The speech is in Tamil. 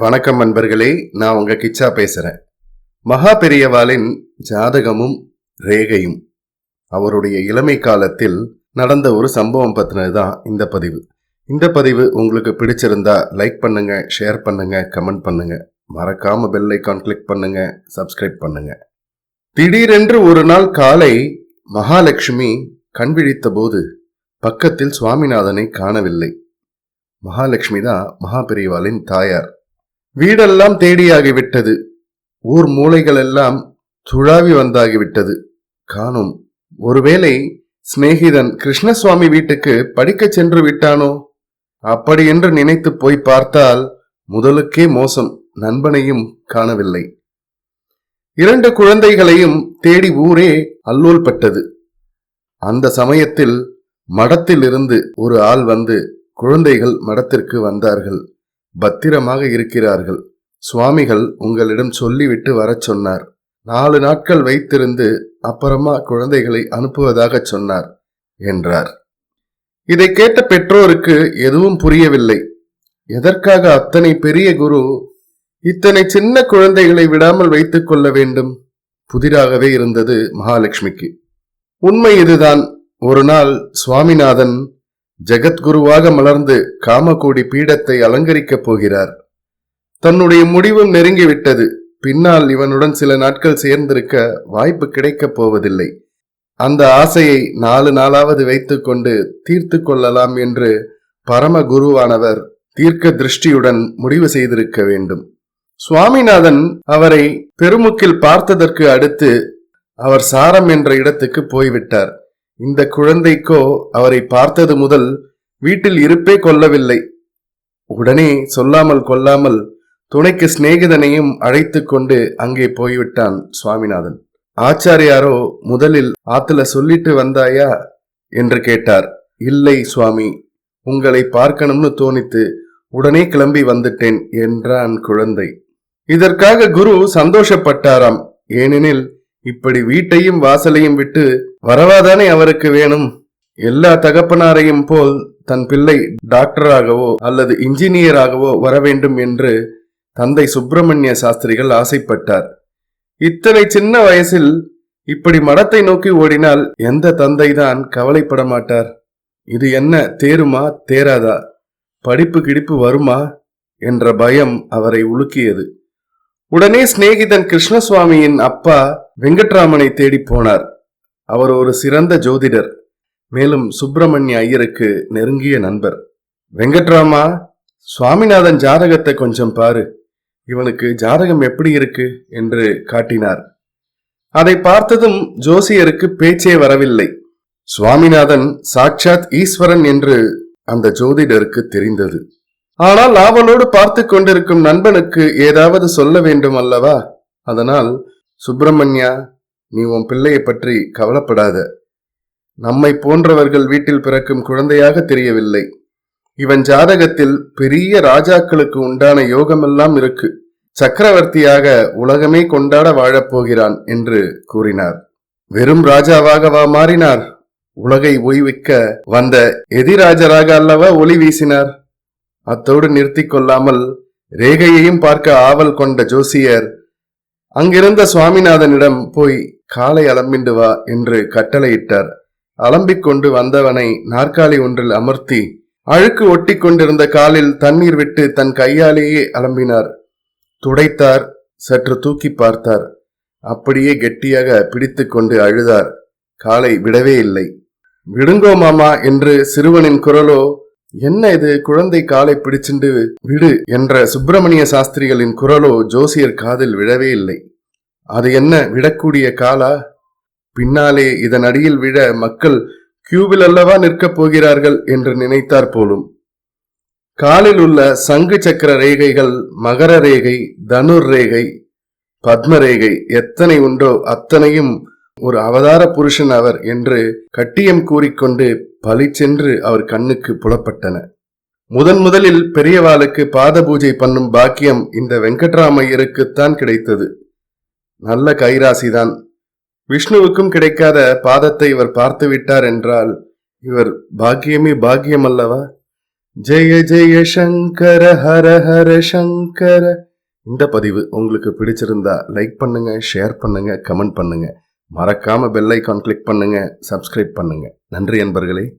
வணக்கம் நண்பர்களே, நான் உங்க கிச்சா பேசுறேன். மகா பெரியவாளின் ஜாதகமும் ரேகையும் அவருடைய இளமை காலத்தில் நடந்த ஒரு சம்பவம் பத்தினதுதான் இந்த பதிவு. இந்த பதிவு உங்களுக்கு பிடிச்சிருந்தா லைக் பண்ணுங்க, ஷேர் பண்ணுங்க, கமெண்ட் பண்ணுங்க. மறக்காம பெல் ஐகான் கிளிக் பண்ணுங்க, சப்ஸ்கிரைப் பண்ணுங்க. திடீரென்று ஒரு நாள் காலை மகாலட்சுமி கண் விழித்த போது பக்கத்தில் சுவாமிநாதனை காணவில்லை. மகாலட்சுமி தான் மகா பெரியவாளின் தாயார். வீடெல்லாம் தேடியாகிவிட்டது. ஊர் மூளைகளெல்லாம் துழாவி வந்தாகிவிட்டது. காணோம். ஒருவேளை சிநேகிதன் கிருஷ்ணசுவாமி வீட்டுக்கு படிக்க சென்று விட்டானோ? அப்படி என்று நினைத்து போய் பார்த்தால் முதலுக்கே மோசம். நண்பனையும் காணவில்லை. 2 குழந்தைகளையும் தேடி ஊரே அல்லோல் பட்டது. அந்த சமயத்தில் மடத்தில் இருந்து ஒரு ஆள் வந்து, குழந்தைகள் மடத்திற்கு வந்தார்கள், பத்திரமாக இருக்கிறார்கள், சுவாமிகள் உங்களிடம் சொல்லிவிட்டு வரச் சொன்னார், 4 நாட்கள் வைத்திருந்து அப்புறமா குழந்தைகளை அனுப்புவதாக சொன்னார் என்றார். இதை கேட்ட பெற்றோருக்கு எதுவும் புரியவில்லை. எதற்காக அத்தனை பெரிய குரு இத்தனை சின்ன குழந்தைகளை விடாமல் வைத்துக் கொள்ள வேண்டும்? புதிராகவே இருந்தது மகாலட்சுமிக்கு. உண்மை இதுதான். ஒரு நாள் சுவாமிநாதன் ஜெகத்குருவாக மலர்ந்து காமகோடி பீடத்தை அலங்கரிக்கப் போகிறார். தன்னுடைய முடிவும் நெருங்கிவிட்டது. பின்னால் இவனுடன் சில நாட்கள் சேர்ந்திருக்க வாய்ப்பு கிடைக்கப் போவதில்லை. அந்த ஆசையை 4 நாளாவது வைத்துக் கொண்டு தீர்த்து கொள்ளலாம் என்று பரம குருவானவர் தீர்க்க திருஷ்டியுடன் முடிவு செய்திருக்க வேண்டும். சுவாமிநாதன் அவரை பெருமுக்கில் பார்த்ததற்கு அடுத்து அவர் சாரம் என்ற இடத்துக்கு போய்விட்டார். இந்த குழந்தைக்கோ அவரை பார்த்தது முதல் வீட்டில் இருப்பே கொள்ளவில்லை. உடனே சொல்லாமல் கொள்ளாமல் துணைக்கு சிநேகிதனையும் அழைத்து கொண்டு அங்கே போய்விட்டான் சுவாமிநாதன். ஆச்சாரியாரோ முதலில் ஆத்துல சொல்லிட்டு வந்தாயா என்று கேட்டார். இல்லை சுவாமி, உங்களை பார்க்கணும்னு தோணித்து உடனே கிளம்பி வந்துட்டேன் என்றான் குழந்தை. இதற்காக குரு சந்தோஷப்பட்டாராம். ஏனெனில் இப்படி வீட்டையும் வாசலையும் விட்டு வரவாதானே அவருக்கு வேணும். எல்லா தகப்பனாரையும் போல் தன் பிள்ளை டாக்டராகவோ அல்லது இன்ஜினியராகவோ வர வேண்டும் என்று தந்தை சுப்பிரமணிய சாஸ்திரிகள் ஆசைப்பட்டார். இத்தனை சின்ன வயசில் இப்படி மடத்தை நோக்கி ஓடினால் எந்த தந்தைதான் கவலைப்பட மாட்டார்? இது என்ன, தேருமா தேராதா, படிப்பு கிடிப்பு வருமா என்ற பயம் அவரை உலுக்கியது. உடனே சிநேகிதன் கிருஷ்ணசுவாமியின் அப்பா வெங்கட்ராமனை தேடி போனார். அவர் ஒரு சிறந்த ஜோதிடர், மேலும் சுப்பிரமணிய ஐயருக்கு நெருங்கிய நண்பர். வெங்கட்ராமா, சுவாமிநாதன் ஜாதகத்தை கொஞ்சம் பாரு, இவனுக்கு ஜாதகம் எப்படி இருக்கு என்று காட்டினார். அதை பார்த்ததும் ஜோசியருக்கு பேச்சே வரவில்லை. சுவாமிநாதன் சாட்சாத் ஈஸ்வரன் என்று அந்த ஜோதிடருக்கு தெரிந்தது. ஆனால் ஆவலோடு பார்த்து கொண்டிருக்கும் நண்பனுக்கு ஏதாவது சொல்ல வேண்டும் அல்லவா? அதனால், சுப்பிரமணியா, நீ உன் பிள்ளையை பற்றி கவலைப்படாத. நம்மை போன்றவர்கள் வீட்டில் பிறக்கும் குழந்தையாக தெரியவில்லை. இவன் ஜாதகத்தில் பெரிய ராஜாக்களுக்கு உண்டான யோகமெல்லாம் இருக்கு. சக்கரவர்த்தியாக உலகமே கொண்டாட வாழப்போகிறான் என்று கூறினார். வெறும் ராஜாவாகவா மாறினார்? உலகை ஓய்விக்க வந்த எதிராஜராக அல்லவா ஒளி வீசினார். அத்தோடு நிறுத்தி கொள்ளாமல் ரேகையையும் பார்க்க ஆவல் கொண்ட ஜோசியர் அங்கிருந்த சுவாமிநாதனிடம் போய் காலை அலம்பிண்டு வா என்று கட்டளையிட்டார். அலம்பிக் கொண்டு வந்தவனை நாற்காலி ஒன்றில் அமர்த்தி அழுக்கு ஒட்டி கொண்டிருந்த காலில் தண்ணீர் விட்டு தன் கையாலேயே அலம்பினார். துடைத்தார், சற்று தூக்கி பார்த்தார். அப்படியே கெட்டியாக பிடித்து கொண்டு அழுதார். காலை விடவே இல்லை. விடுங்கோ மாமா என்று சிறுவனின் குரலோ, என்ன இது, குழந்தை காலை பிடிச்சுண்டு விடு என்ற சுப்பிரமணிய சாஸ்திரிகளின் குரலோ ஜோசியர் காதில் விழவே இல்லை. அது என்ன விடக்கூடிய காலா? பின்னாலே இதன் அடியில் விழ மக்கள் கியூவில் அல்லவா நிற்கப் போகிறார்கள் என்று நினைத்தார் போலும். காலில் உள்ள சங்கு சக்கர ரேகைகள், மகர ரேகை, தனுர் ரேகை, பத்ம ரேகை எத்தனை உண்டோ அத்தனையும் ஒரு அவதார புருஷன் அவர் என்று கட்டியம் கூறிக்கொண்டு பளிச்சென்று அவர் கண்ணுக்கு புலப்பட்டன. முதலில் பெரியவாளுக்கு பாத பூஜை பண்ணும் பாக்கியம் இந்த வெங்கட்ராமையருக்குத்தான் கிடைத்தது. நல்ல கைராசிதான். விஷ்ணுவுக்கும் கிடைக்காத பாதத்தை இவர் பார்த்து விட்டார் என்றால் இவர் பாக்கியமே பாக்கியம் அல்லவா? ஜெய ஜெய சங்கர ஹர ஹர சங்கர. இந்த பதிவு உங்களுக்கு பிடிச்சிருந்தா லைக் பண்ணுங்க, ஷேர் பண்ணுங்க, கமெண்ட் பண்ணுங்க. மறக்காம பெல் ஐகான் கிளிக் பண்ணுங்க, சப்ஸ்கிரைப் பண்ணுங்க. நன்றி அன்பர்களே.